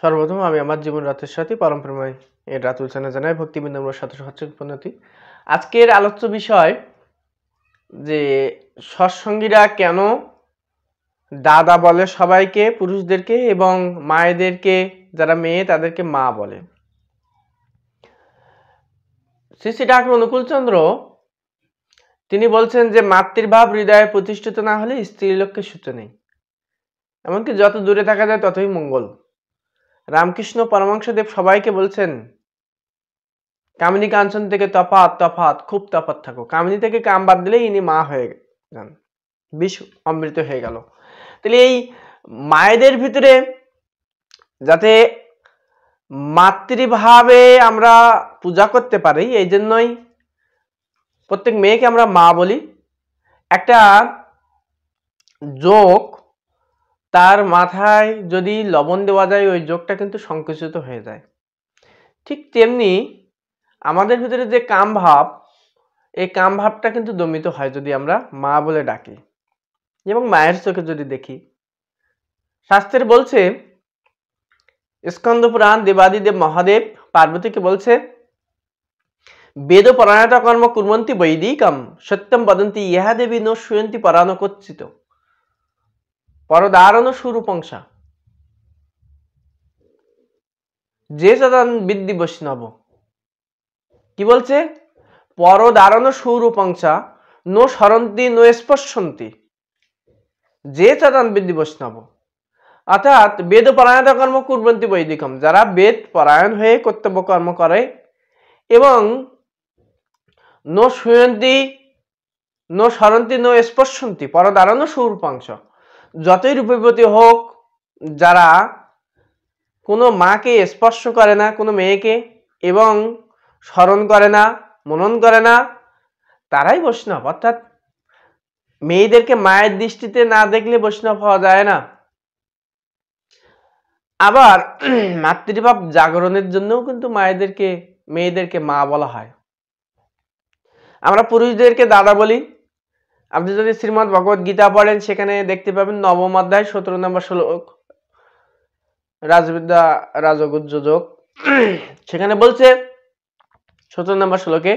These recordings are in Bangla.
সর্বপ্রথম আমি আমার জীবন রাতের সাথে পরম প্রেমময় এর রাতুল সানা জানাই ভক্তিবৃন্দ সাথে সচ্চরিত। আজকের আলোচ্য বিষয় যে সৎসঙ্গীরা কেন দাদা বলে সবাইকে, পুরুষদেরকে এবং মায়েদেরকে, যারা মেয়ে তাদেরকে মা বলে। শ্রী শ্রী ঠাকুর অনুকূলচন্দ্র তিনি বলছেন যে মাতৃভাব হৃদয়ে প্রতিষ্ঠিত না হলে স্ত্রীলোককে সূত্র নেই, এমনকি যত দূরে থাকা যায় ততই মঙ্গল। রামকৃষ্ণ পরমহংসদেব সবাইকে বলছেন কামিনী কাঞ্চন থেকে তফাৎ তফাৎ, খুব তফাৎ থাকো। কামিনী থেকে কাম বাদ দিলে ইনি মা হয়ে যান, বিষ অমৃত হয়ে গেল। তাহলে এই মায়েদের ভিতরে যাতে মাতৃভাবে আমরা পূজা করতে পারি, এই জন্যই প্রত্যেক মেয়েকে আমরা মা বলি। একটা যোগ তার মাথায় যদি লবণ দেওয়া যায়, ওই যোগটা কিন্তু সংকুচিত হয়ে যায়। ঠিক তেমনি আমাদের ভিতরে যে কাম ভাব, এই কাম ভাবটা কিন্তু দমিত হয় যদি আমরা মা বলে ডাকি এবং মায়ের চোখে যদি দেখি। শাস্ত্রে বলছে, স্কন্দ পুরাণ দেবাদিদেব মহাদেব পার্বতীকে বলছে, বেদ পরায়ণতা কর্ম কুর্বন্তি বৈদিকম সত্যম বদন্তি ইহা দেবী ন শুয়ন্তি পরাণ কচ্ছিত পরদারণ সুরূপংসা যে চদান বিদ্যি বৈষ্ণব। কি বলছে? পরদারণ সুরূপংসা নো সরন্তি নো স্পর্শন্তি যে চদান বিদ্যি বৈষ্ণব। অর্থাৎ বেদ পরায়ণতা কর্ম কুর্বন্তি বৈদিকম, যারা বেদ পরায়ণ হয়ে কর্তব্য কর্ম করে এবং নো শুয়ন্তি নো সরন্তি নো স্পর্শন্তি পরদারণ সুরূপাংশ, যতই রূপবতী হোক, যারা কোনো মাকে স্পর্শ করে না, কোনো মেয়েকে, এবং স্মরণ করে না, মনন করে না, তারাই বৈষ্ণব। অর্থাৎ মেয়েদেরকে মায়ের দৃষ্টিতে না দেখলে বৈষ্ণব হওয়া যায় না। আবার মাতৃভাব জাগরণের জন্যও কিন্তু মেয়েদেরকে মা বলা হয়। আমরা পুরুষদেরকে দাদা বলি। আপনি যদি শ্রীমদ্ ভগবত গীতা পড়েন, সেখানে দেখতে পাবেন নবম অধ্যায় 17 নম্বর শ্লোক, রাজবিদ্যা রাজগুজ্জ যোগ, সেখানে বলছে 17 নম্বর শ্লোকে,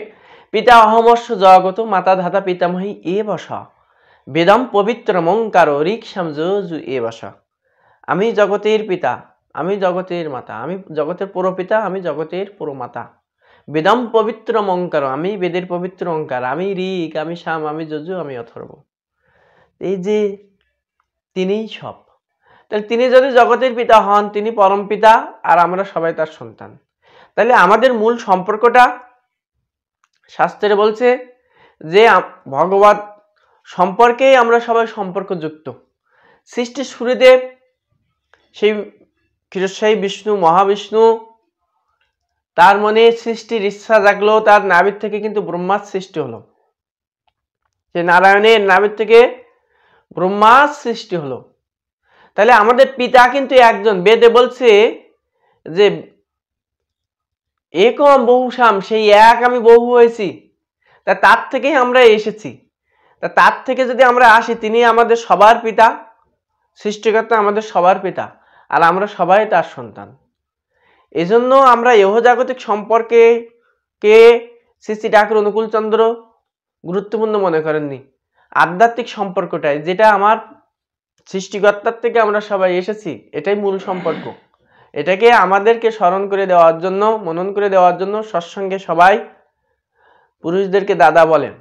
পিতা অহমস্য জগত মাতা ধাতা পিতামহী এ বসা বেদম পবিত্র মঙ্কার ঋক্ষাম যজু এ বসা। আমি জগতের পিতা, আমি জগতের মাতা, আমি জগতের পুরোপিতা, আমি জগতের পুরোমাতা। বেদম পবিত্র মঙ্কার, আমি বেদের পবিত্র অঙ্কার, আমি ঋক, আমি সাম, আমি যজু, আমি অথর্ব। এই যে তিনিই সব। তাহলে তিনি যদি জগতের পিতা হন, তিনি পরম পিতা, আর আমরা সবাই তার সন্তান। তাহলে আমাদের মূল সম্পর্কটা শাস্ত্রে বলছে যে ভগবত সম্পর্কেই আমরা সবাই সম্পর্কযুক্ত। সৃষ্টির শুরুতে সেই ক্ষীরসায়ী বিষ্ণু, মহাবিষ্ণু, তার মনে সৃষ্টির ইচ্ছা জাগলো, তার নাভির থেকে কিন্তু ব্রহ্মার সৃষ্টি হলো। সে নারায়ণের নাভির থেকে ব্রহ্মার সৃষ্টি হলো। তাহলে আমাদের পিতা কিন্তু একজন। বেদে বলছে যে একম বহুসাম, সেই এক আমি বহু হয়েছি। তার থেকেই আমরা এসেছি। তার থেকে যদি আমরা আসি, তিনি আমাদের সবার পিতা, সৃষ্টিকর্তা আমাদের সবার পিতা, আর আমরা সবাই তার সন্তান। এজন্য আমরা ইহজাগতিক সম্পর্কে শ্রী শ্রী ঠাকুর অনুকূলচন্দ্র গুরুত্বপূর্ণ মনে করেননি। আধ্যাত্মিক সম্পর্কটাই, যেটা আমার সৃষ্টিকর্তার থেকে আমরা সবাই এসেছি, এটাই মূল সম্পর্ক। এটাকে আমাদেরকে স্মরণ করে দেওয়ার জন্য, মনন করে দেওয়ার জন্য সৎসঙ্গে সবাই পুরুষদেরকে দাদা বলেন।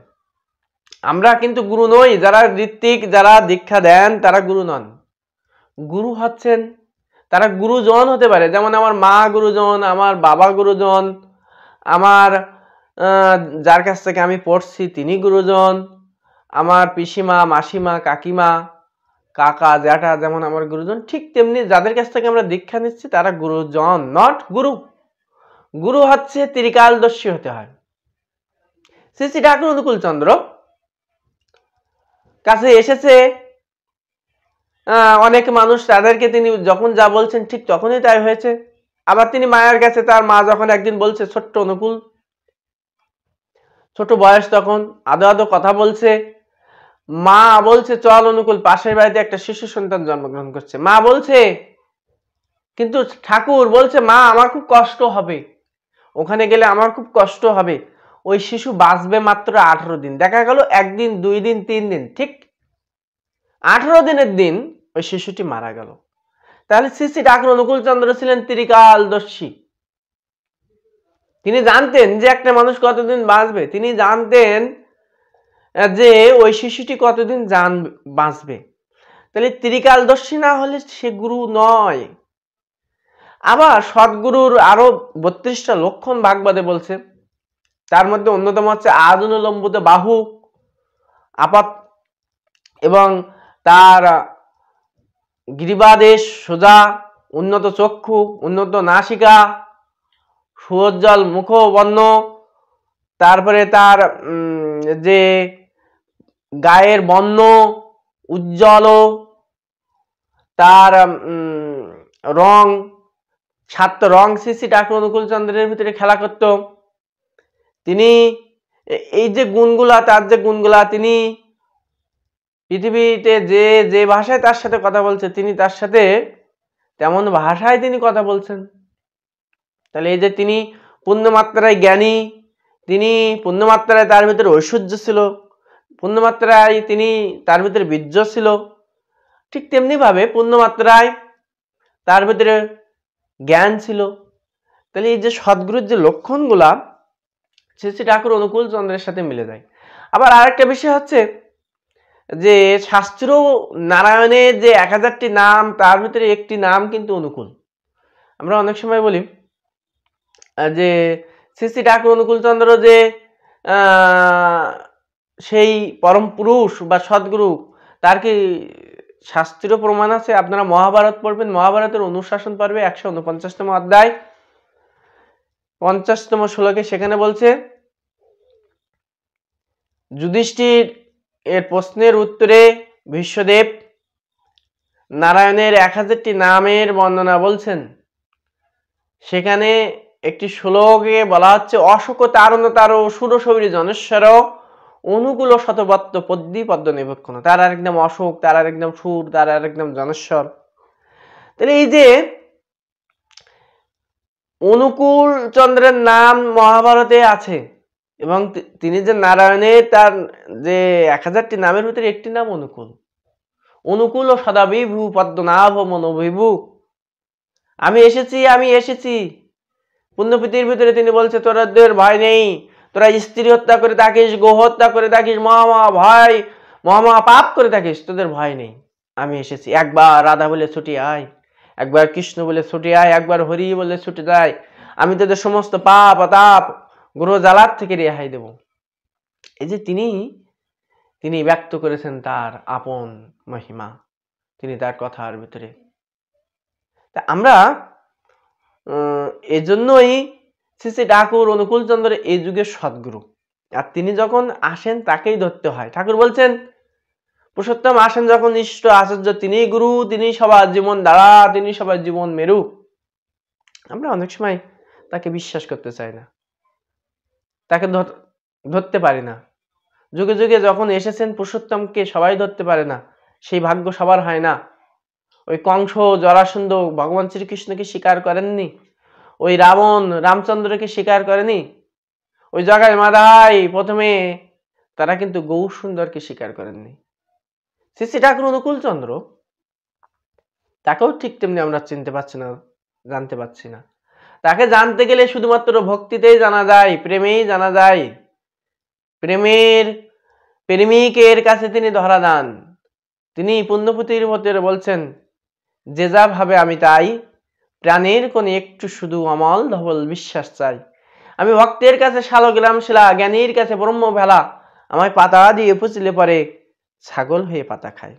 আমরা কিন্তু গুরু নই। যারা ঋত্বিক, যারা দীক্ষা দেন, তারা গুরু নন। গুরু হচ্ছেন, তারা গুরুজন হতে পারে। যেমন আমার মা গুরুজন, আমার বাবা গুরুজন, আমার যার কাছ থেকে আমি পড়ছি তিনি গুরুজন, আমার পিসিমা, মাসিমা, কাকিমা, কাকা, জ্যাঠা যেমন আমার গুরুজন, ঠিক তেমনি যাদের কাছ থেকে আমরা দীক্ষা নিচ্ছি তারা গুরুজন, নট গুরু। গুরু হচ্ছে ত্রিকালদর্শী হতে হয়। শ্রী শ্রী ঠাকুর অনুকূলচন্দ্র কাছে এসেছে অনেক মানুষ, তাদেরকে তিনি যখন যা বলছেন ঠিক তখনই তাই হয়েছে। আবার তিনি মায়ের কাছে, তার মা যখন একদিন বলছে, ছোট্ট অনুকূল, ছোট বয়স তখন, আদো আদো কথা বলছে, মা বলছে চল অনুকূল, পাশের বাড়িতে একটা শিশু সন্তান জন্মগ্রহণ করছে। মা বলছে কিন্তু ঠাকুর বলছে মা আমার খুব কষ্ট হবে, ওখানে গেলে আমার খুব কষ্ট হবে। ওই শিশু বাঁচবে মাত্র 18 দিন। দেখা গেল 1 দিন 2 দিন 3 দিন, ঠিক 18 দিনের দিন ওই শিশুটি মারা গেল। তাহলে শ্রী শ্রী ঠাকুর অনুকূলচন্দ্র ছিলেন ত্রিকালদর্শী। তিনি জানতেন যে একটা মানুষ কতদিন বাঁচবে, তিনি জানতেন যে ওই শিশুটি কতদিন বাঁচবে। তাহলে ত্রিকালদর্শী না হলে সে গুরু নয়। আবার সদ্গুরুর আরো 32টা লক্ষণ ভাগবতে বলছে, তার মধ্যে অন্যতম হচ্ছে আদনুলম্বিত বাহু, আপাত এবং তার গ্রীবাদেশ সোজা, উন্নত চক্ষু, উন্নত নাসিকা, সুজ্জ্বল মুখবর্ণ, তারপরে তার যে গায়ের বর্ণ উজ্জ্বল, তার রং, 7 রং শ্রী শ্রী ঠাকুর অনুকূলচন্দ্রের ভিতরে খেলা করত। তিনি এই যে গুণগুলা, তার যে গুণগুলা, তিনি পৃথিবীতে যে যে ভাষায় তার সাথে কথা বলছে, তিনি তার সাথে তেমন ভাষায় তিনি কথা বলছেন। তাহলে এই যে তিনি পূর্ণমাত্রায় জ্ঞানী, তিনি পূর্ণমাত্রায় তার ভিতরে ঐশ্বর্য ছিল, পূর্ণমাত্রায় তিনি তার ভিতরে বীর্য ছিল, ঠিক তেমনি ভাবে পূর্ণমাত্রায় তার ভিতরে জ্ঞান ছিল। তাহলে এই যে সদ্গুরুর যে লক্ষণগুলা শ্রী শ্রী ঠাকুর অনুকূলচন্দ্রের সাথে মিলে যায়। আবার আরেকটা বিষয় হচ্ছে যে শাস্ত্র নারায়ণের যে 1000টি নাম, তার ভিতরে একটি নাম কিন্তু অনুকূল। আমরা অনেক সময় বলি যে শ্রী শ্রী ঠাকুর অনুকূলচন্দ্র যে সেই পরম পুরুষ বা সদ্গুরু, তার কি শাস্ত্রীয় প্রমাণ আছে? আপনারা মহাভারত পড়বেন, মহাভারতের অনুশাসন পর্বে 149তম অধ্যায় 50তম শ্লোকে সেখানে বলছে, যুধিষ্ঠির এর প্রশ্নের উত্তরে ভীষ্মদেব নারায়ণের 1000টি নামের বর্ণনা বলছেন। সেখানে একটি শ্লোকে বলা হচ্ছে, অশোক তারণ তারো সুরশৌরী জনেশ্বর অনুকূল শতবত্ত পদ্মী পদ্ম নিবক্ষণ। তার আর একদম অশোক, তার আর একদম সুর, তার আর একদম জনেশ্বর। তাহলে এই যে অনুকূল চন্দ্রের নাম মহাভারতে আছে, এবং তিনি যে নারায়ণের তার যে 1000টি নামের ভিতরে একটি নাম অনুকূল। অনুকূল ও সদাবিভু পদ্মনাভ মনোবিভু। আমি এসেছি, আমি এসেছি। পুণ্যপীতির ভিতরে তিনি বলছে, তোদের ভয় নেই, তোরা স্ত্রী হত্যা করে থাকিস, গো হত্যা করে থাকিস, মহা পাপ করে থাকিস, তোদের ভয় নেই, আমি এসেছি। একবার রাধা বলে ছুটি আয়, একবার কৃষ্ণ বলে ছুটি আয়, একবার হরি বলে ছুটে যায়, আমি তোদের সমস্ত পাপ তাপ গ্রহ জ্বালার থেকে রেহাই দেব। এই যে তিনি ব্যক্ত করেছেন তার আপন মহিমা, তিনি তার কথার ভিতরে। তা আমরা এজন্যই শ্রী শ্রী ঠাকুর অনুকূলচন্দ্র এই যুগের সদ্গুরু। আর তিনি যখন আসেন তাকেই ধরতে হয়। ঠাকুর বলছেন, পুরুষোত্তম আসেন যখন ইষ্ট আচার্য, তিনি গুরু, তিনি সবার জীবন দ্বারা, তিনি সবার জীবন মেরু। আমরা অনেক সময় তাকে বিশ্বাস করতে চাই না, তাকে ধরতে পারি না। যুগে যুগে যখন এসেছেন পুরুষোত্তমকে সবাই ধরতে পারে না, সেই ভাগ্য সবার হয় না। ওই কংস জরাসন্ধ ভগবান শ্রীকৃষ্ণকে স্বীকার করেননি, ওই রাবণ রামচন্দ্রকে স্বীকার করেনি, ওই জগাই মাদাই প্রথমে তারা কিন্তু গৌর সুন্দরকে স্বীকার করেননি। শ্রী শ্রী ঠাকুর অনুকূলচন্দ্র, তাকেও ঠিক তেমনি আমরা চিনতে পারছি না, জানতে পারছি না। তাকে জানতে গেলে শুধুমাত্র ভক্তিতেই জানা যায়, প্রেমেই জানা যায়। প্রেমিকের কাছে তিনি ধরা দেন। তিনি পুণ্যপুতির ভিতরে বলছেন, যে যা ভাবে আমি তাই, প্রাণের কোণে একটু শুধু অমল ধবল বিশ্বাস চাই। আমি ভক্তের কাছে শালগ্রাম শিলা, জ্ঞানীর কাছে ব্রহ্ম ভেলা, আমায় পাতা দিয়ে পুচলে পরে ছাগল হয়ে পাতা খায়।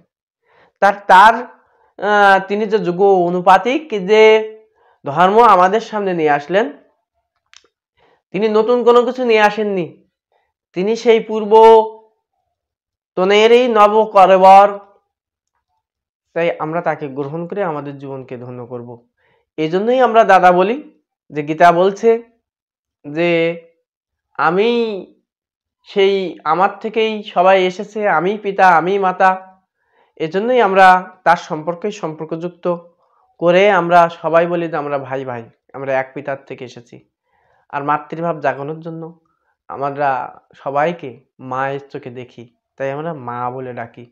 তিনি যে যুগ অনুপাতিক যে ধর্ম আমাদের সামনে নিয়ে আসলেন, তিনি নতুন কোনো কিছু নিয়ে আসেননি। তিনি সেই পূর্ব তনেরই নব করবর। তাই আমরা তাকে গ্রহণ করে আমাদের জীবনকে ধন্য করব। এই জন্যই আমরা দাদা বলি যে গীতা বলছে যে আমি সেই, আমার থেকেই সবাই এসেছে, আমি পিতা, আমি মাতা। এজন্যই আমরা তার সম্পর্কে সম্পর্কযুক্ত। করে আমরা সবাই বলি যে আমরা ভাই ভাই, আমরা এক পিতার থেকে এসেছি। আর মাতৃভাব জাগানোর জন্য আমরা সবাইকে মায়ের চোখে দেখি, তাই আমরা মা বলে ডাকি।